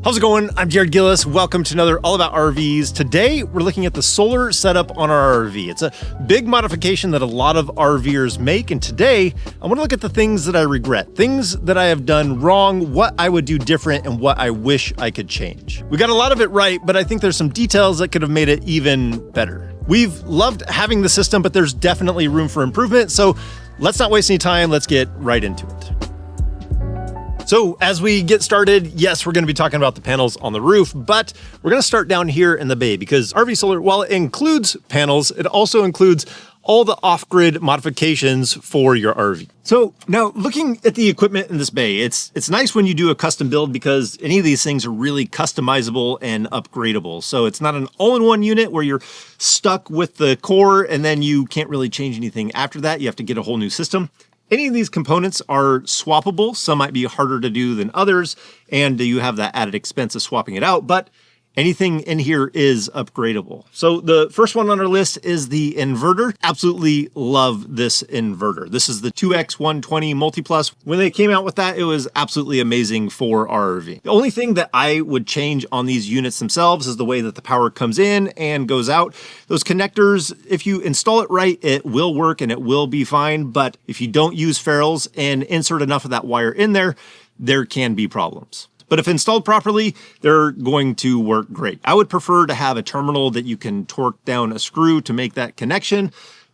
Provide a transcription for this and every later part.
How's it going? I'm Jared Gillis. Welcome to another All About RVs. Today, we're looking at the solar setup on our RV. It's a big modification that a lot of RVers make. And today, I want to look at the things that I regret, things that I have done wrong, what I would do different, and what I wish I could change. We got a lot of it right, but I think there's some details that could have made it even better. We've loved having the system, but there's definitely room for improvement. So let's not waste any time. Let's get right into it. So as we get started, yes, we're going to be talking about the panels on the roof, but we're going to start down here in the bay because RV Solar, while it includes panels, it also includes all the off-grid modifications for your RV. So now looking at the equipment in this bay, it's nice when you do a custom build because any of these things are really customizable and upgradable. So it's not an all-in-one unit where you're stuck with the core and then you can't really change anything after that. You have to get a whole new system. Any of these components are swappable. Some might be harder to do than others, and you have that added expense of swapping it out, but anything in here is upgradable. So the first one on our list is the inverter. Absolutely love this inverter. This is the 2X120 Multiplus. When they came out with that, it was absolutely amazing for our RV. The only thing that I would change on these units themselves is the way that the power comes in and goes out. Those connectors, if you install it right, it will work and it will be fine. But if you don't use ferrules and insert enough of that wire in there, there can be problems. But if installed properly, they're going to work great. I would prefer to have a terminal that you can torque down a screw to make that connection,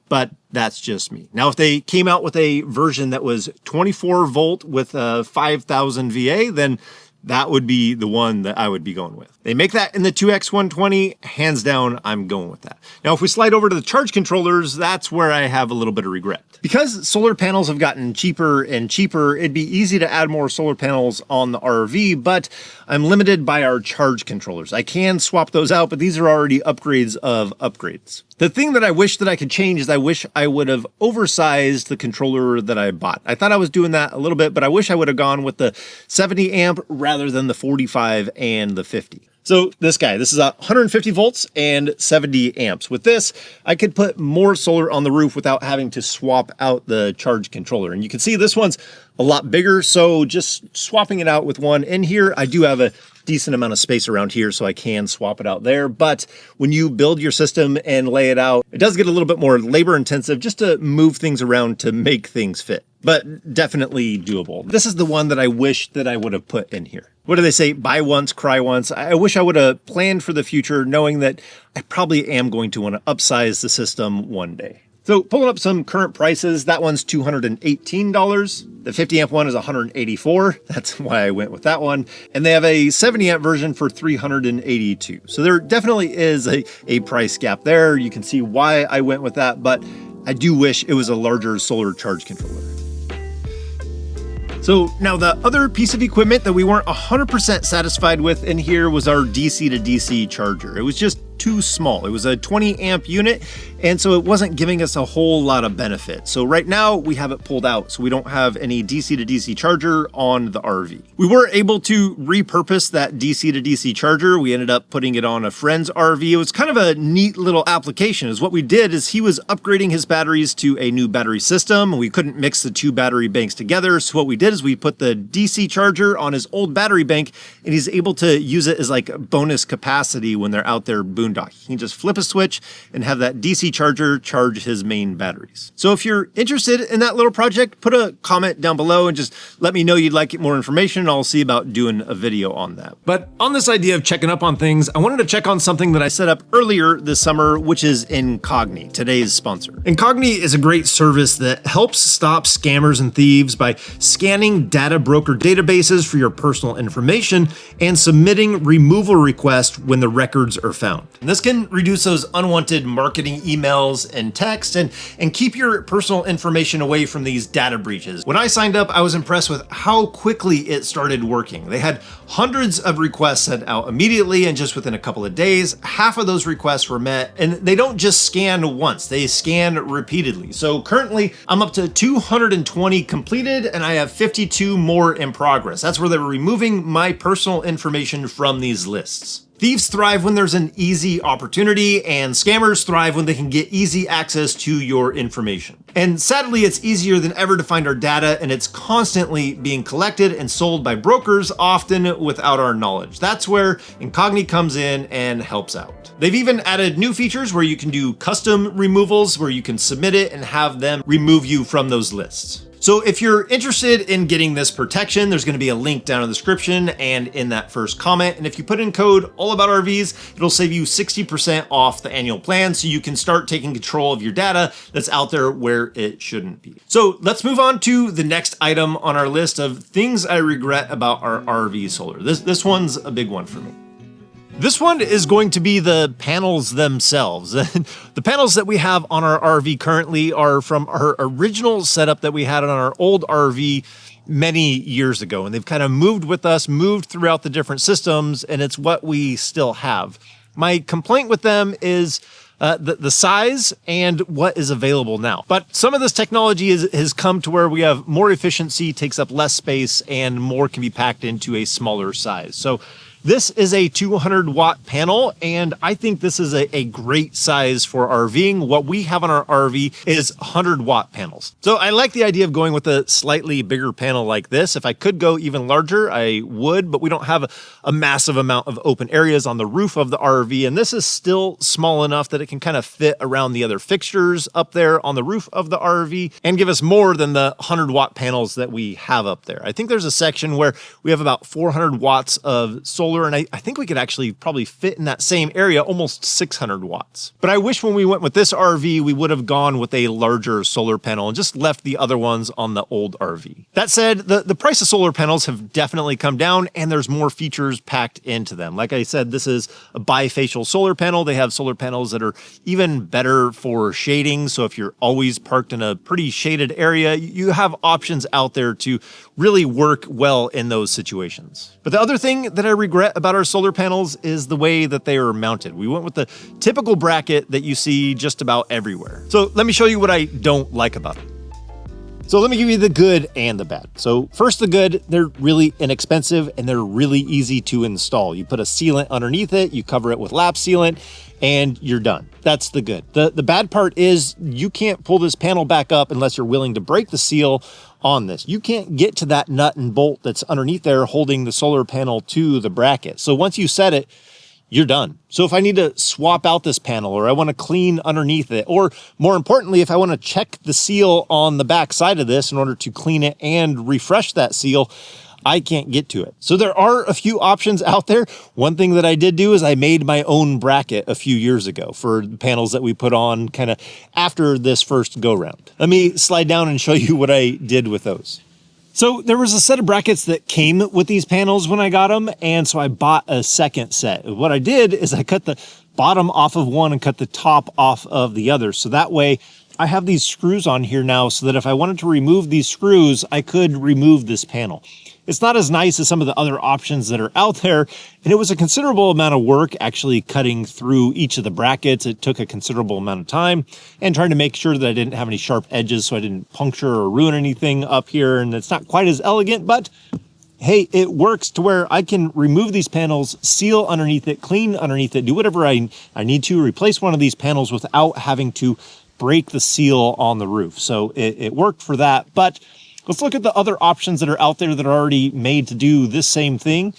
but that's just me. Now, if they came out with a version that was 24 volt with a 5000 VA, then that would be the one that I would be going with. They make that in the 2X120, hands down, I'm going with that. Now, if we slide over to the charge controllers, that's where I have a little bit of regret. Because solar panels have gotten cheaper and cheaper, it'd be easy to add more solar panels on the RV, but I'm limited by our charge controllers. I can swap those out, but these are already upgrades of upgrades. The thing that I wish that I could change is I wish I would have oversized the controller that I bought. I thought I was doing that a little bit, but I wish I would have gone with the 70 amp rather than the 45 and the 50. So this is 150 volts and 70 amps. With this, I could put more solar on the roof without having to swap out the charge controller. And you can see this one's a lot bigger. So just swapping it out with one in here, I do have a decent amount of space around here, so I can swap it out there. But when you build your system and lay it out, it does get a little bit more labor intensive just to move things around to make things fit, but definitely doable. This is the one that I wish that I would have put in here. What do they say? Buy once, cry once. I wish I would have planned for the future, knowing that I probably am going to want to upsize the system one day. So pulling up some current prices, that one's $218. The 50 amp one is $184. That's why I went with that one. And they have a 70 amp version for $382. So there definitely is a price gap there. You can see why I went with that, but I do wish it was a larger solar charge controller. So now the other piece of equipment that we weren't 100% satisfied with in here was our DC to DC charger. It was just too small. It was a 20 amp unit, and so it wasn't giving us a whole lot of benefit. So right now we have it pulled out, so we don't have any DC to DC charger on the RV. We were able to repurpose that DC to DC charger. We ended up putting it on a friend's RV. It was kind of a neat little application. Is what we did is he was upgrading his batteries to a new battery system. We couldn't mix the two battery banks together. So what we did is we put the DC charger on his old battery bank, and he's able to use it as like bonus capacity when they're out there boondocking. He can just flip a switch and have that DC charger charge his main batteries. So if you're interested in that little project, put a comment down below and just let me know you'd like more information, and I'll see about doing a video on that. But on this idea of checking up on things, I wanted to check on something that I set up earlier this summer, which is Incogni, today's sponsor. Incogni is a great service that helps stop scammers and thieves by scanning data broker databases for your personal information and submitting removal requests when the records are found. And this can reduce those unwanted marketing emails and text and keep your personal information away from these data breaches. When I signed up, I was impressed with how quickly it started working. They had hundreds of requests sent out immediately, and just within a couple of days, half of those requests were met. And they don't just scan once, they scan repeatedly. So currently I'm up to 220 completed, and I have 52 more in progress. That's where they're removing my personal information from these lists. Thieves thrive when there's an easy opportunity, and scammers thrive when they can get easy access to your information. And sadly, it's easier than ever to find our data, and it's constantly being collected and sold by brokers, often without our knowledge. That's where Incogni comes in and helps out. They've even added new features where you can do custom removals, where you can submit it and have them remove you from those lists. So if you're interested in getting this protection, there's going to be a link down in the description and in that first comment. And if you put in code AllAboutRVs, it'll save you 60% off the annual plan, so you can start taking control of your data that's out there where it shouldn't be. So let's move on to the next item on our list of things I regret about our RV solar. This one's a big one for me. This one is going to be the panels themselves. The panels that we have on our RV currently are from our original setup that we had on our old RV many years ago. And they've kind of moved with us, moved throughout the different systems, and it's what we still have. My complaint with them is the size and what is available now. But some of this technology has come to where we have more efficiency, takes up less space, and more can be packed into a smaller size. So this is a 200-watt panel, and I think this is a great size for RVing. What we have on our RV is 100-watt panels. So I like the idea of going with a slightly bigger panel like this. If I could go even larger, I would, but we don't have a massive amount of open areas on the roof of the RV, and this is still small enough that it can kind of fit around the other fixtures up there on the roof of the RV and give us more than the 100-watt panels that we have up there. I think there's a section where we have about 400 watts of solar, and I think we could actually probably fit in that same area almost 600 watts. But I wish when we went with this RV, we would have gone with a larger solar panel and just left the other ones on the old RV. That said, the price of solar panels have definitely come down, and there's more features packed into them. Like I said, this is a bifacial solar panel. They have solar panels that are even better for shading. So if you're always parked in a pretty shaded area, you have options out there to really work well in those situations. But the other thing that I regret about our solar panels is the way that they are mounted. We went with the typical bracket that you see just about everywhere. So let me show you what I don't like about it. So let me give you the good and the bad. So first, the good, they're really inexpensive and they're really easy to install. You put a sealant underneath it, you cover it with lap sealant, and you're done. That's the good. The bad part is you can't pull this panel back up unless you're willing to break the seal on this. You can't get to that nut and bolt that's underneath there holding the solar panel to the bracket. So once you set it, you're done. So if I need to swap out this panel, or I want to clean underneath it, or more importantly, if I want to check the seal on the back side of this in order to clean it and refresh that seal, I can't get to it. So there are a few options out there. One thing that I did do is I made my own bracket a few years ago for the panels that we put on kind of after this first go round. Let me slide down and show you what I did with those. So there was a set of brackets that came with these panels when I got them, and so I bought a second set. What I did is I cut the bottom off of one and cut the top off of the other. So that way I have these screws on here now so that if I wanted to remove these screws, I could remove this panel. It's not as nice as some of the other options that are out there, and it was a considerable amount of work actually cutting through each of the brackets. It took a considerable amount of time, and trying to make sure that I didn't have any sharp edges so I didn't puncture or ruin anything up here, and it's not quite as elegant, but hey, it works to where I can remove these panels, seal underneath it, clean underneath it, do whatever I need to, replace one of these panels without having to break the seal on the roof. So it worked for that, but let's look at the other options that are out there that are already made to do this same thing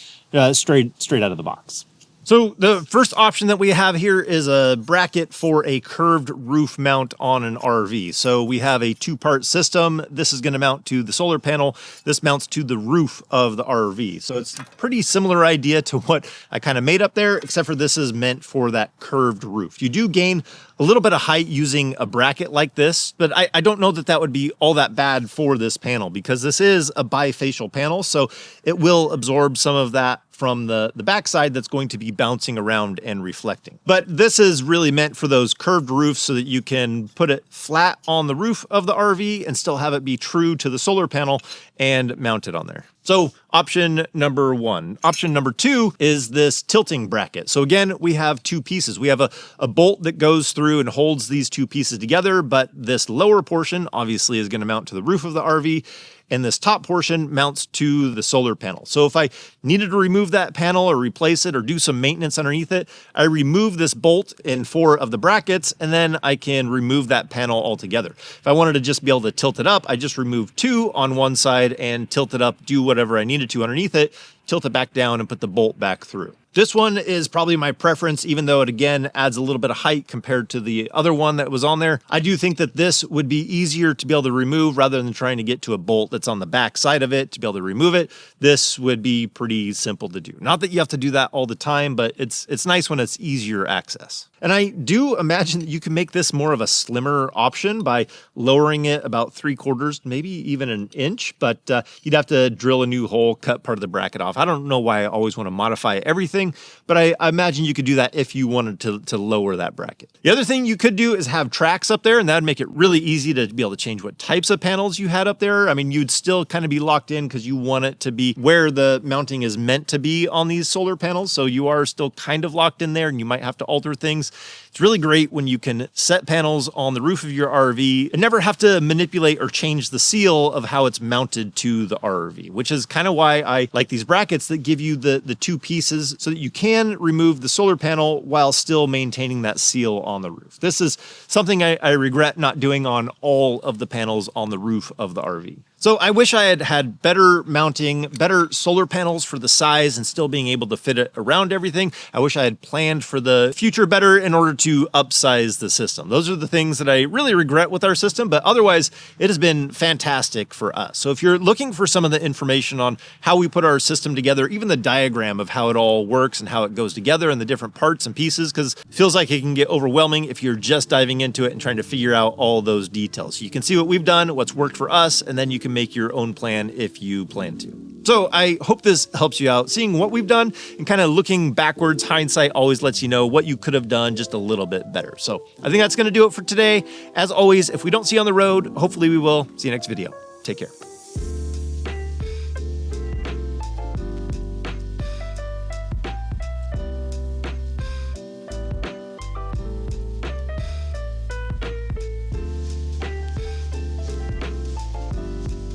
straight out of the box. So the first option that we have here is a bracket for a curved roof mount on an RV. So we have a two-part system. This is going to mount to the solar panel. This mounts to the roof of the RV. So it's a pretty similar idea to what I kind of made up there, except for this is meant for that curved roof. You do gain a little bit of height using a bracket like this, but I don't know that that would be all that bad for this panel because this is a bifacial panel, so it will absorb some of that from the backside that's going to be bouncing around and reflecting. But this is really meant for those curved roofs so that you can put it flat on the roof of the RV and still have it be true to the solar panel and mount it on there. So option number one. Option number two is this tilting bracket. So again, we have two pieces. We have a bolt that goes through and holds these two pieces together, but this lower portion obviously is going to mount to the roof of the RV. and this top portion mounts to the solar panel. So if I needed to remove that panel or replace it or do some maintenance underneath it, I remove this bolt in 4 of the brackets, and then I can remove that panel altogether. If I wanted to just be able to tilt it up, I just remove 2 on one side and tilt it up, do whatever I needed to underneath it, tilt it back down and put the bolt back through. This one is probably my preference, even though it again adds a little bit of height compared to the other one that was on there. I do think that this would be easier to be able to remove rather than trying to get to a bolt that's on the back side of it to be able to remove it. This would be pretty simple to do. Not that you have to do that all the time, but it's nice when it's easier access. And I do imagine that you can make this more of a slimmer option by lowering it about 3/4, maybe even an inch, but you'd have to drill a new hole, cut part of the bracket off. I don't know why I always want to modify everything, but I imagine you could do that if you wanted to lower that bracket. The other thing you could do is have tracks up there, and that would make it really easy to be able to change what types of panels you had up there. I mean, you'd still kind of be locked in because you want it to be where the mounting is meant to be on these solar panels. So you are still kind of locked in there, and you might have to alter things. It's really great when you can set panels on the roof of your RV and never have to manipulate or change the seal of how it's mounted to the RV, which is kind of why I like these brackets that give you the 2 pieces so that you can remove the solar panel while still maintaining that seal on the roof. This is something I regret not doing on all of the panels on the roof of the RV. So I wish I had better mounting, better solar panels for the size and still being able to fit it around everything. I wish I had planned for the future better in order to upsize the system. Those are the things that I really regret with our system, but otherwise it has been fantastic for us. So if you're looking for some of the information on how we put our system together, even the diagram of how it all works and how it goes together and the different parts and pieces, because it feels like it can get overwhelming if you're just diving into it and trying to figure out all those details. So you can see what we've done, what's worked for us, and then you can make your own plan if you plan to. So I hope this helps you out, seeing what we've done and kind of looking backwards. Hindsight always lets you know what you could have done just a little bit better. So I think that's going to do it for today. As always, if we don't see you on the road, hopefully we will. See you next video. Take care.